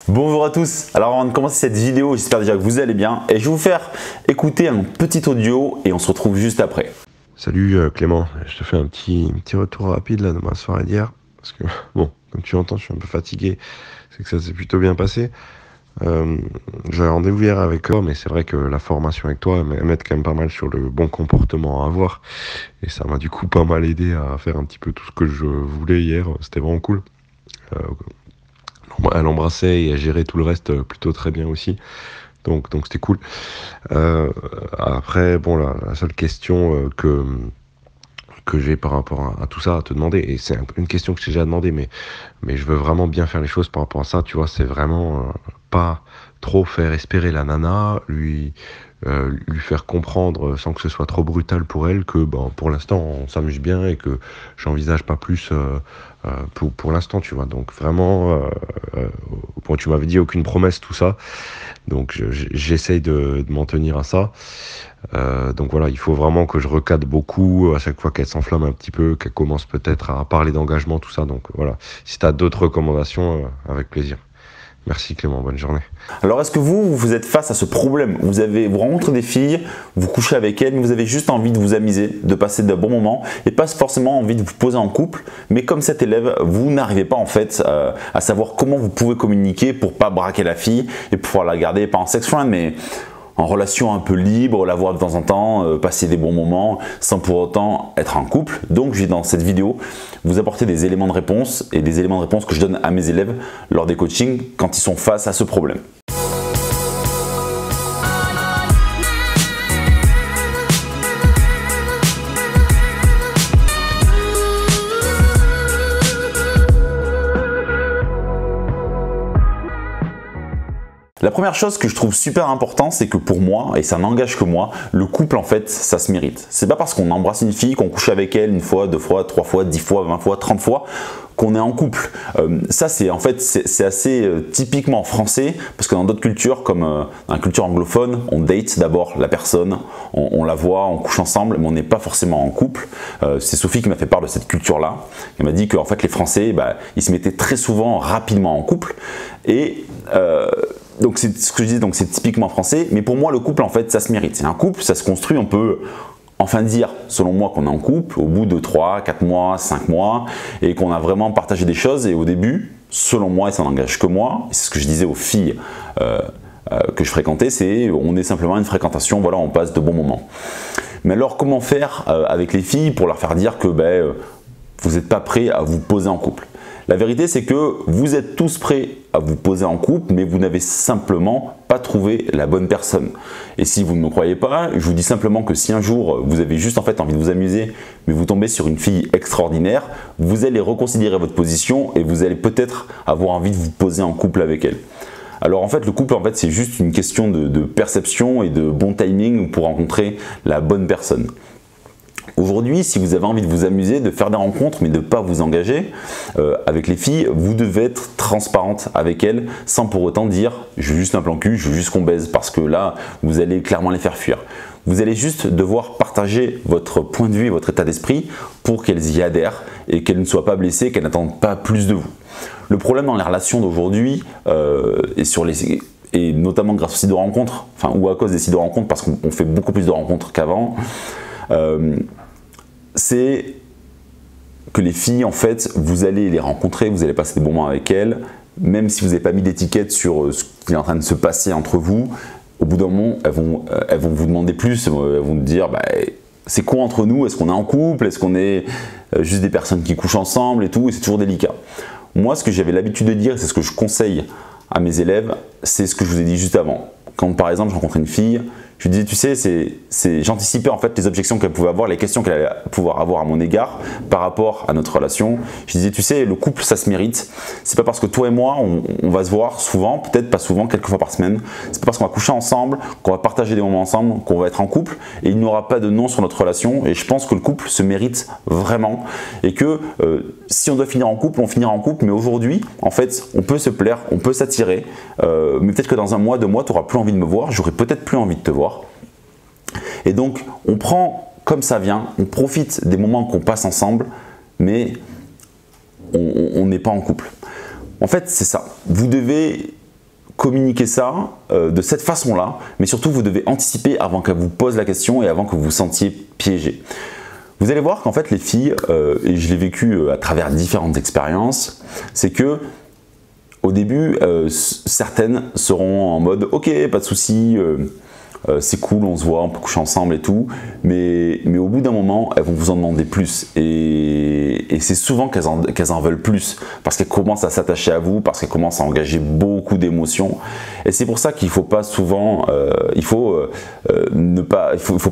Bonjour à tous, alors avant de commencer cette vidéo, j'espère déjà que vous allez bien et je vais vous faire écouter un petit audio et on se retrouve juste après. Salut Clément, je te fais un petit retour rapide là de ma soirée d'hier parce que bon, comme tu entends, je suis un peu fatigué, c'est que ça s'est plutôt bien passé. J'avais rendez-vous hier avec toi, mais c'est vrai que la formation avec toi m'aide quand même pas mal sur le bon comportement à avoir et ça m'a du coup pas mal aidé à faire un petit peu tout ce que je voulais hier, c'était vraiment cool. Elle embrassait et elle gérait tout le reste plutôt très bien aussi, donc c'était cool. Après, bon, la seule question que j'ai par rapport à tout ça à te demander, et c'est une question que j'ai déjà demandé, mais je veux vraiment bien faire les choses par rapport à ça, tu vois, c'est vraiment pas trop faire espérer la nana, lui faire comprendre sans que ce soit trop brutal pour elle que bon, pour l'instant on s'amuse bien et que j'envisage pas plus pour l'instant, tu vois. Donc vraiment, bon, tu m'avais dit aucune promesse, tout ça, donc j'essaye de m'en tenir à ça. Donc voilà, il faut vraiment que je recadre beaucoup à chaque fois qu'elle s'enflamme un petit peu, qu'elle commence peut-être à parler d'engagement, tout ça. Donc voilà, si tu as d'autres recommandations, avec plaisir. Merci Clément, bonne journée. Alors est-ce que vous êtes face à ce problème? Vous rencontrez des filles, vous couchez avec elles, mais vous avez juste envie de vous amuser, de passer de bons moments et pas forcément envie de vous poser en couple, mais comme cet élève, vous n'arrivez pas en fait à savoir comment vous pouvez communiquer pour pas braquer la fille et pouvoir la garder, pas en sex friend, mais en relation un peu libre, la voir de temps en temps, passer des bons moments sans pour autant être en couple. Donc je vais dans cette vidéo vous apporter des éléments de réponse et des éléments de réponse que je donne à mes élèves lors des coachings quand ils sont face à ce problème. La première chose que je trouve super important, c'est que pour moi, et ça n'engage que moi, le couple en fait, ça se mérite. C'est pas parce qu'on embrasse une fille, qu'on couche avec elle une fois, deux fois, trois fois, 10 fois, 20 fois, 30 fois, qu'on est en couple. Ça c'est en fait, c'est assez typiquement français, parce que dans d'autres cultures, comme dans la culture anglophone, on date d'abord la personne, on la voit, on couche ensemble, mais on n'est pas forcément en couple. C'est Sophie qui m'a fait part de cette culture-là. Elle m'a dit qu'en fait les Français, ils se mettaient très souvent rapidement en couple, et donc c'est ce que je dis, donc c'est typiquement français, mais pour moi le couple en fait ça se mérite. C'est un couple, ça se construit, on peut enfin dire selon moi qu'on est en couple au bout de 3, 4 mois, 5 mois et qu'on a vraiment partagé des choses et au début, selon moi et ça n'engage que moi, c'est ce que je disais aux filles que je fréquentais, c'est on est simplement une fréquentation, voilà, on passe de bons moments. Mais alors comment faire avec les filles pour leur faire dire que vous n'êtes pas prêts à vous poser en couple? La vérité, c'est que vous êtes tous prêts à vous poser en couple, mais vous n'avez simplement pas trouvé la bonne personne. Et si vous ne me croyez pas, je vous dis simplement que si un jour vous avez juste en fait envie de vous amuser, mais vous tombez sur une fille extraordinaire, vous allez reconsidérer votre position et vous allez peut-être avoir envie de vous poser en couple avec elle. Alors en fait, le couple, en fait, c'est juste une question de perception et de bon timing pour rencontrer la bonne personne. Aujourd'hui, si vous avez envie de vous amuser, de faire des rencontres, mais de ne pas vous engager avec les filles, vous devez être transparente avec elles sans pour autant dire « je veux juste un plan cul, je veux juste qu'on baise » parce que là, vous allez clairement les faire fuir. Vous allez juste devoir partager votre point de vue et votre état d'esprit pour qu'elles y adhèrent et qu'elles ne soient pas blessées, qu'elles n'attendent pas plus de vous. Le problème dans les relations d'aujourd'hui et notamment grâce aux sites de rencontres, ou à cause des sites de rencontres parce qu'on fait beaucoup plus de rencontres qu'avant, c'est que les filles, en fait, vous allez les rencontrer, vous allez passer des bons moments avec elles, même si vous n'avez pas mis d'étiquette sur ce qui est en train de se passer entre vous, au bout d'un moment, elles vont vous demander plus, elles vont vous dire c'est quoi entre nous, est-ce qu'on est en couple, est-ce qu'on est juste des personnes qui couchent ensemble et tout, et c'est toujours délicat. Moi, ce que j'avais l'habitude de dire, c'est ce que je conseille à mes élèves, c'est ce que je vous ai dit juste avant. Quand par exemple je rencontrais une fille, je lui disais, tu sais, j'anticipais en fait les objections qu'elle pouvait avoir, les questions qu'elle allait pouvoir avoir à mon égard par rapport à notre relation. Je disais, tu sais, le couple, ça se mérite. C'est pas parce que toi et moi, on va se voir souvent, peut-être pas souvent, quelques fois par semaine. C'est pas parce qu'on va coucher ensemble, qu'on va partager des moments ensemble, qu'on va être en couple. Et il n'y aura pas de non sur notre relation. Et je pense que le couple se mérite vraiment. Et que si on doit finir en couple, on finira en couple. Mais aujourd'hui, en fait, on peut se plaire, on peut s'attirer. Mais peut-être que dans un mois, 2 mois, tu n'auras plus envie de me voir. J'aurai peut-être plus envie de te voir. Et donc, on prend comme ça vient, on profite des moments qu'on passe ensemble, mais on n'est pas en couple. En fait, c'est ça. Vous devez communiquer ça de cette façon-là, mais surtout vous devez anticiper avant qu'elle vous pose la question et avant que vous vous sentiez piégé. Vous allez voir qu'en fait les filles, et je l'ai vécu à travers différentes expériences, c'est que au début, certaines seront en mode « ok, pas de souci, c'est cool, on se voit, on peut coucher ensemble et tout », mais au bout d'un moment, elles vont vous en demander plus. Et c'est souvent qu'elles en veulent plus, parce qu'elles commencent à s'attacher à vous, parce qu'elles commencent à engager beaucoup d'émotions. Et c'est pour ça qu'il ne faut pas souvent, il faut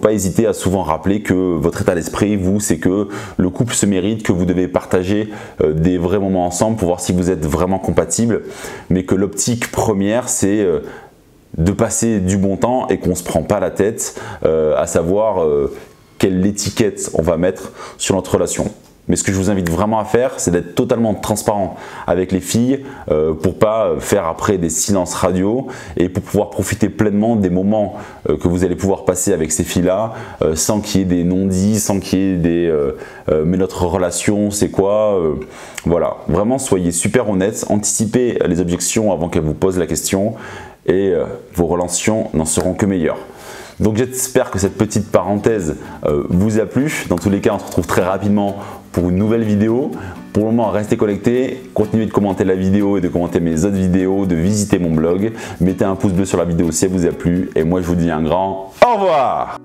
pas hésiter à souvent rappeler que votre état d'esprit, vous, c'est que le couple se mérite, que vous devez partager des vrais moments ensemble pour voir si vous êtes vraiment compatibles, mais que l'optique première, c'est de passer du bon temps et qu'on ne se prend pas la tête à savoir quelle étiquette on va mettre sur notre relation. Mais ce que je vous invite vraiment à faire, c'est d'être totalement transparent avec les filles pour pas faire après des silences radio et pour pouvoir profiter pleinement des moments que vous allez pouvoir passer avec ces filles-là sans qu'il y ait des non-dits, sans qu'il y ait des mais notre relation c'est quoi voilà, vraiment soyez super honnêtes, anticipez les objections avant qu'elles vous posent la question et vos relations n'en seront que meilleures. Donc j'espère que cette petite parenthèse vous a plu. Dans tous les cas, on se retrouve très rapidement pour une nouvelle vidéo. Pour le moment, restez connectés, continuez de commenter la vidéo et de commenter mes autres vidéos, de visiter mon blog. Mettez un pouce bleu sur la vidéo si elle vous a plu. Et moi, je vous dis un grand au revoir!